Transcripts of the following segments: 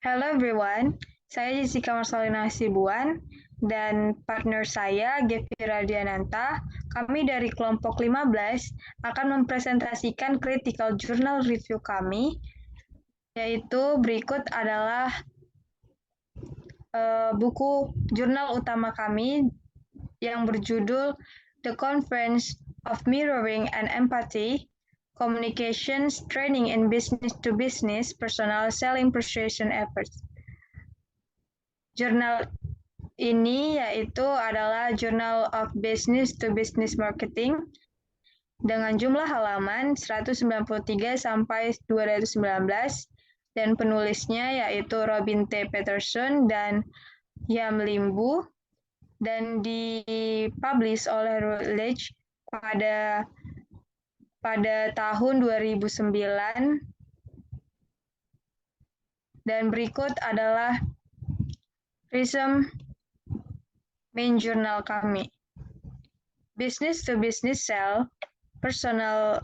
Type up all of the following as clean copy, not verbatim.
Hello everyone, saya Jessica Marcelina Hasibuan dan partner saya Gevi Radiananta. Kami dari kelompok 15 akan mempresentasikan critical journal review kami, yaitu berikut adalah buku jurnal utama kami yang berjudul The Conference of Mirroring and Empathy, Communications Training in Business-to-Business Personal Selling Persuasion Efforts. Jurnal ini yaitu adalah Journal of Business to Business Marketing dengan jumlah halaman 193 sampai 219 dan penulisnya yaitu Robin T. Peterson dan Yam Limbu dan dipublish oleh Routledge pada tahun 2009. Dan berikut adalah Prism main journal kami. Business to business sell, personnel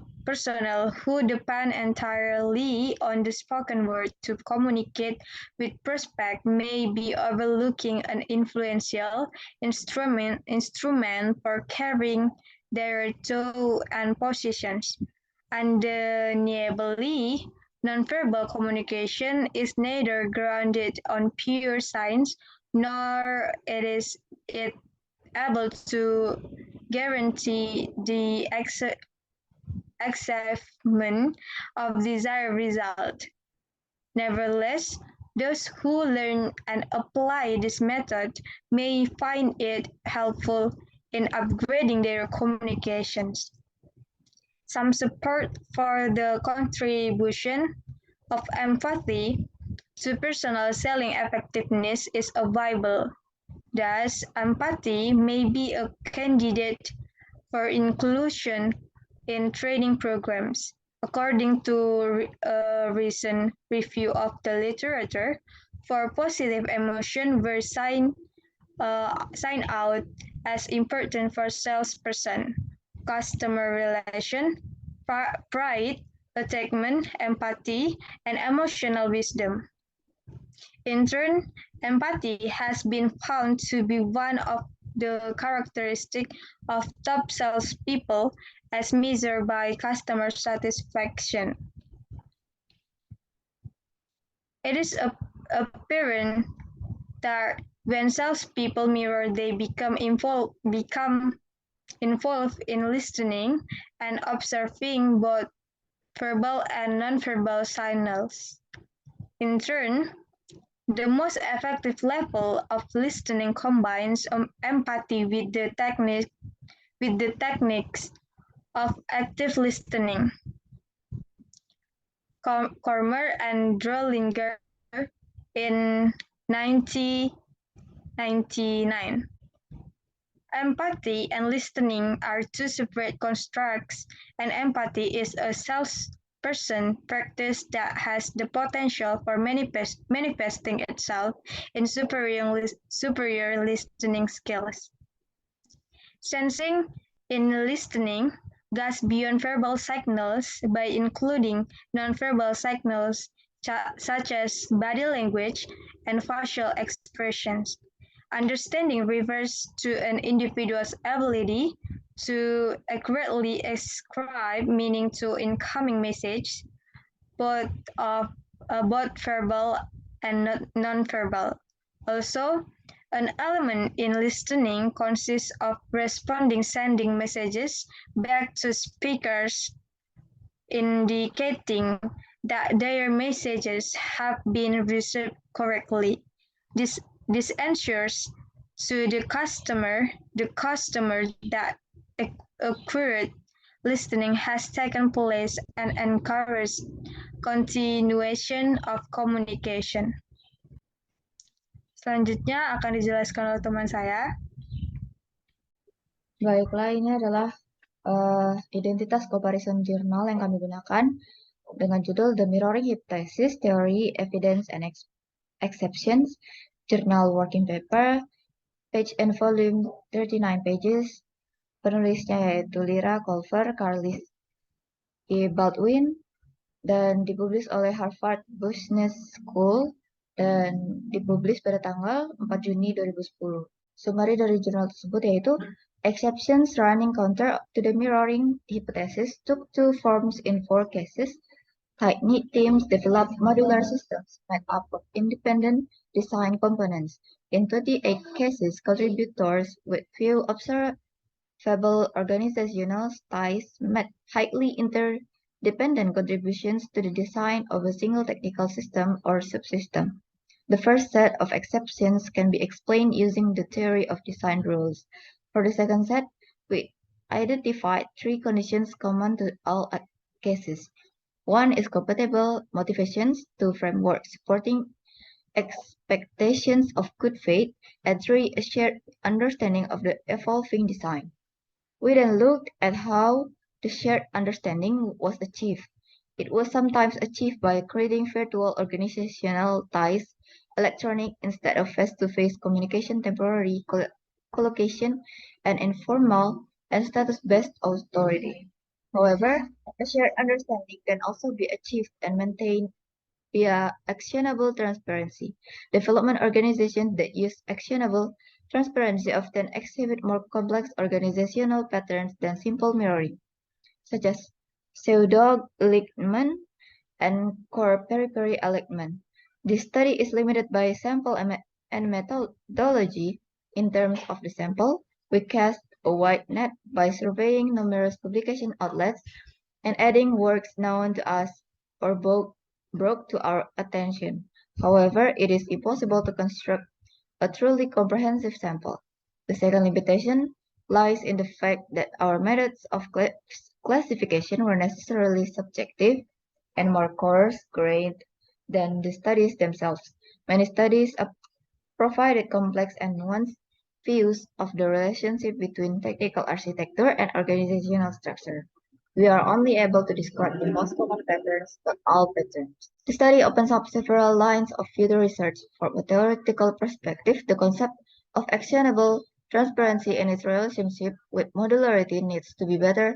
who depend entirely on the spoken word to communicate with prospect may be overlooking an influential instrument for carrying their toe and positions. Undeniably, nonverbal communication is neither grounded on pure science nor is it able to guarantee the achievement of desired result. Nevertheless, those who learn and apply this method may find it helpful in upgrading their communications. Some support for the contribution of empathy to personal selling effectiveness is available. Thus, empathy may be a candidate for inclusion in training programs. According to a recent review of the literature, for positive emotion were signed out as important for salesperson, customer relation, pride, attachment, empathy, and emotional wisdom. In turn, empathy has been found to be one of the characteristics of top salespeople as measured by customer satisfaction. It is apparent that when salespeople mirror, they become involved in listening and observing both verbal and nonverbal signals. In turn, the most effective level of listening combines empathy with the techniques of active listening. Kormer and Drollinger in 1999. Empathy and listening are two separate constructs, and empathy is a salesperson practice that has the potential for manifesting itself in superior listening skills. Sensing in listening goes beyond verbal signals by including nonverbal signals such as body language and facial expressions. Understanding refers to an individual's ability to accurately ascribe meaning to incoming message, both verbal and nonverbal. Also, an element in listening consists of sending messages back to speakers, indicating that their messages have been received correctly. This ensures to the customer that accurate listening has taken place and encourages continuation of communication. Selanjutnya akan dijelaskan oleh teman saya. Baiklah, ini adalah identitas comparison journal yang kami gunakan dengan judul The Mirroring Hypothesis, Theory, Evidence, and Exceptions, Journal Working Paper, page and volume 39 pages. Penulisnya yaitu Lyra Culver, Carlis E. Baldwin, dan dipublish oleh Harvard Business School dan dipublish pada tanggal 4 Juni 2010. Summary dari jurnal tersebut yaitu exceptions running counter to the mirroring hypothesis took two forms in 4 cases. Tight-knit teams developed modular systems made up of independent design components. In 28 cases, contributors with few observable organizational ties made highly interdependent contributions to the design of a single technical system or subsystem. The first set of exceptions can be explained using the theory of design rules. For the second set, we identified three conditions common to all cases. One is compatible motivations, two frameworks supporting expectations of good faith, and three a shared understanding of the evolving design. We then looked at how the shared understanding was achieved. It was sometimes achieved by creating virtual organizational ties, electronic instead of face-to-face communication, temporary collocation, and informal and status-based authority. However, a shared understanding can also be achieved and maintained via actionable transparency. Development organizations that use actionable transparency often exhibit more complex organizational patterns than simple mirroring, such as pseudo-alignment and core periphery alignment. This study is limited by sample and methodology. In terms of the sample, we cast a wide net by surveying numerous publication outlets and adding works known to us or brought to our attention. However, it is impossible to construct a truly comprehensive sample. The second limitation lies in the fact that our methods of classification were necessarily subjective and more coarse-grained than the studies themselves. Many studies provided complex and nuanced views of the relationship between technical architecture and organizational structure. We are only able to describe the most common patterns, not all patterns. The study opens up several lines of future research. From a theoretical perspective, the concept of actionable transparency and its relationship with modularity needs to be better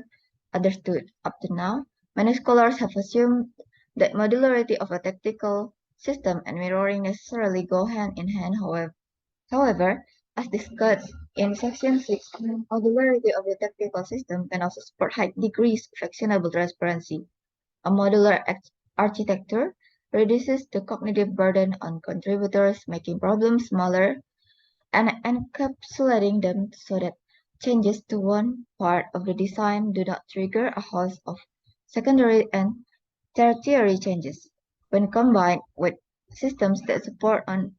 understood. Up to now, many scholars have assumed that modularity of a technical system and mirroring necessarily go hand in hand. However, as discussed in section 6, modularity of the technical system can also support high degrees of actionable transparency. A modular architecture reduces the cognitive burden on contributors, making problems smaller and encapsulating them so that changes to one part of the design do not trigger a host of secondary and tertiary changes. When combined with systems that support an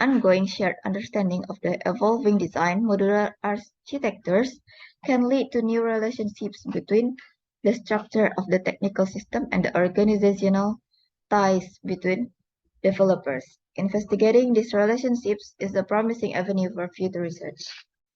ongoing shared understanding of the evolving design, modular architectures can lead to new relationships between the structure of the technical system and the organizational ties between developers. Investigating these relationships is a promising avenue for future research.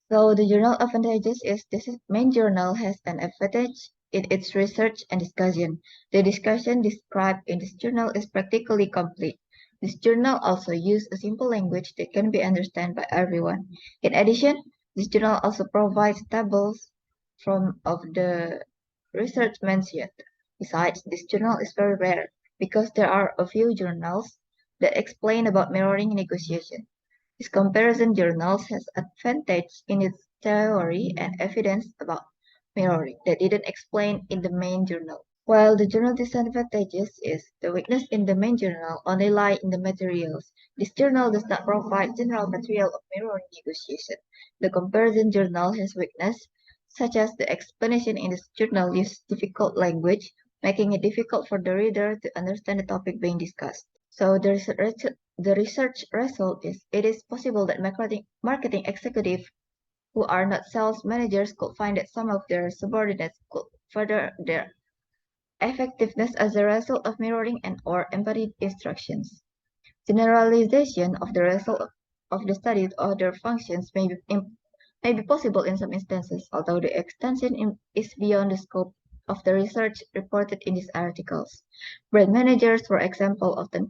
So the journal advantages is this main journal has an advantage in its research and discussion. The discussion described in this journal is practically complete. This journal also uses a simple language that can be understood by everyone. In addition, this journal also provides tables of the research mentioned. Besides, this journal is very rare because there are a few journals that explain about mirroring negotiation. This comparison journal has advantage in its theory and evidence about mirroring that didn't explain in the main journal. While the journal disadvantages is the weakness in the main journal only lie in the materials. This journal does not provide general material of mirroring negotiation. The comparison journal has weakness, such as the explanation in this journal uses difficult language, making it difficult for the reader to understand the topic being discussed. So the research result is it is possible that marketing executives who are not sales managers could find that some of their subordinates could further their effectiveness as a result of mirroring and/or embodied instructions. Generalization of the result of the study to other functions may be possible in some instances, although the extension is beyond the scope of the research reported in these articles. Brand managers, for example, often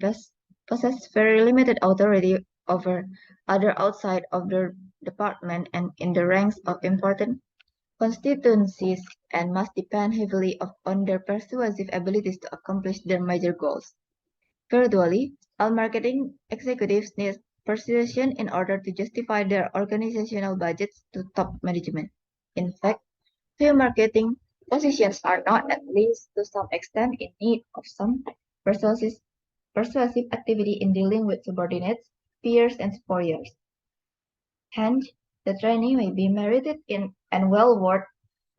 possess very limited authority over other outside of their department and in the ranks of important constituencies and must depend heavily on their persuasive abilities to accomplish their major goals. Gradually, all marketing executives need persuasion in order to justify their organizational budgets to top management. In fact, few marketing positions are not, at least to some extent, in need of some persuasive, persuasive activity in dealing with subordinates, peers, and superiors. Hence, the trainee may be merited in and well worth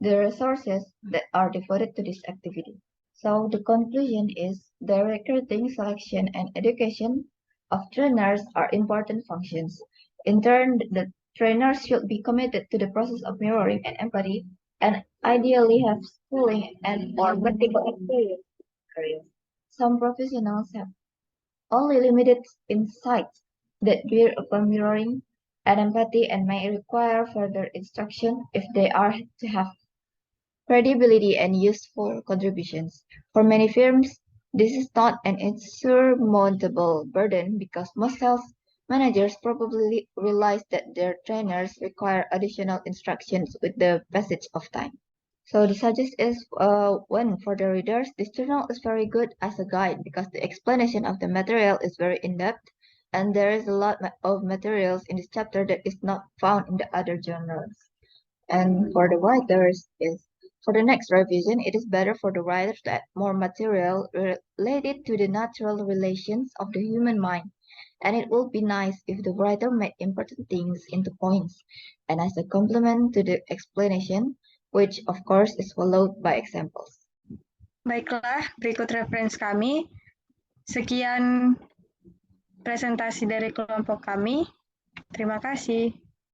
the resources that are devoted to this activity. So the conclusion is the recruiting, selection, and education of trainers are important functions. In turn, the trainers should be committed to the process of mirroring and empathy, and ideally have schooling and or practical experience in careers. Some professionals have only limited insights that bear upon mirroring and empathy and may require further instruction if they are to have credibility and useful contributions. For many firms, this is not an insurmountable burden because most sales managers probably realize that their trainers require additional instructions with the passage of time. So the suggest is when for the readers, this journal is very good as a guide because the explanation of the material is very in-depth and there is a lot of materials in this chapter that is not found in the other journals. And for the writers is for the next revision, it is better for the writers to add more material related to the natural relations of the human mind. And it would be nice if the writer made important things into points and as a complement to the explanation, which of course is followed by examples. Baiklah, berikut referensi kami. Sekian presentasi dari kelompok kami. Terima kasih.